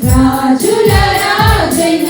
రాజుల రాజైన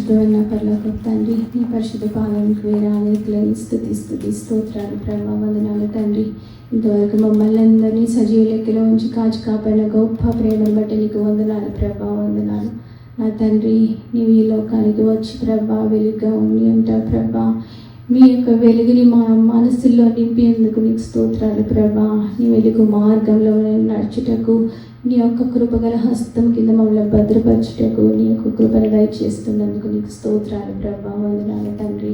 పరిశుద్ధమైన పరలోకపు తండ్రి, నీ పరిశుద్ధ పాలనకు వేరాలేని స్తుతి స్తోత్రాలు ప్రభా, వందనాలు తండ్రి. ఇంతవరకు మమ్మల్ని అందరినీ సజీవ లెక్కలో ఉంచి కాచి కాపాడిన గొప్ప ప్రేమను బట్టి నీకు వందనాలు ప్రభా, వందనాలు నా తండ్రి. నీవు ఈ లోకానికి వచ్చి ప్రభా వెలుగుగా ఉండి ఉంటావు ప్రభా. మీ యొక్క వెలుగుని మా మనసుల్లో నింపేందుకు నీకు స్తోత్రాలు ప్రభా. నీ వెలుగు మార్గంలో నడుచుటకు నీ యొక్క కృపగల హస్తం కింద మమ్మల్ని భద్రపరచుటకు నీ యొక్క కృపను దయచేస్తున్నందుకు నీకు స్తోత్రాలు ప్రభా, వందనాలు తండ్రి.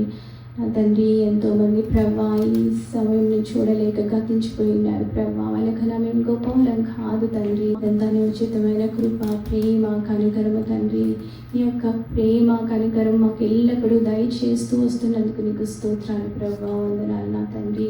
నా తండ్రి, ఎంతోమంది ప్రభా ఈ సమయంని చూడలేక గతించిపోయి ఉన్నారు ప్రభా. వాళ్ళకన్నా మేము గొప్ప వాళ్ళం కాదు తండ్రి. ఎంత ఉచితమైన కృప, ప్రేమ, కనికరము తండ్రి. నీ యొక్క ప్రేమ, కనికరం మాకు ఎల్లప్పుడూ దయచేస్తూ వస్తున్నందుకు నీకు స్తోత్రాలు ప్రభా, వందనాలు నా తండ్రి.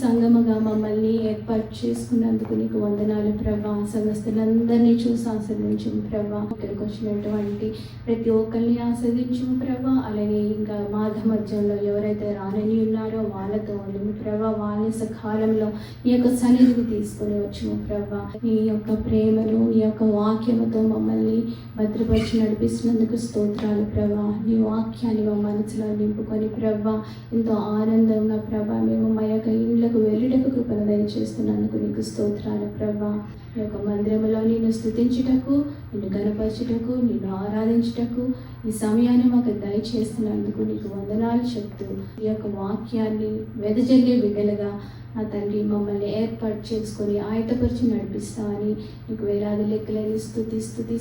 సంగమగా మమ్మల్ని ఏర్పాటు చేసుకున్నందుకు నీకు వందనాలు ప్రభా. సంఘస్థులందరినీ చూసి ఆస్వాదించు ప్రభా. ఇక్కడికి వచ్చినటువంటి ప్రతి ఒక్కరిని ఆస్వాదించు ప్రభా. అలాగే ఇంకా మాఘ మధ్యంలో ఎవరైతే రానని ఉన్నారో వాళ్ళతో ఉండు ప్రభా. వాళ్ళ సకాలంలో నీ యొక్క సన్నిధికి తీసుకొని వచ్చుము ప్రభా. నీ యొక్క ప్రేమను, నీ యొక్క వాక్యముతో మమ్మల్ని భద్రపరిచి నడిపిస్తున్నందుకు స్తోత్రాలు ప్రభా. నీ వాక్యాన్ని మా మనసులో నింపుకొని ప్రభా ఎంతో ఆనందంగా ప్రభా మేము మా యొక్క ఇండ్లకు వెళ్ళుటకు కృపను దయచేస్తున్నందుకు నీకు స్తోత్రాలు ప్రభా. ఈ యొక్క మందిరంలో నిన్ను స్తుతించుటకు, నిన్ను గణపరచుటకు, నిన్ను ఆరాధించుటకు ఈ సమయాన్ని మాకు దయచేస్తున్నందుకు నీకు వందనాలు చెప్తూ ఈ యొక్క వాక్యాన్ని వెదజల్లే బిడ్డలుగా నా తండ్రి మమ్మల్ని ఏర్పాటు చేసుకొని ఆయతపరిచి నడిపిస్తామని నీకు వేలాది లెక్కలని స్తుతి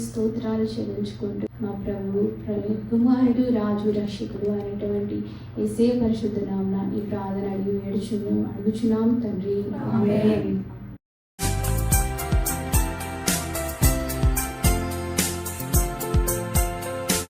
స్తోత్రాలు చెల్లించుకుంటూ మా ప్రభు కుమారుడు రాజు రక్షకుడు అనేటువంటి యేసయ్య పరిశుద్ధ నామమున ఈ ప్రార్థన అడుగుచున్నాం తండ్రి, ఆమేన్.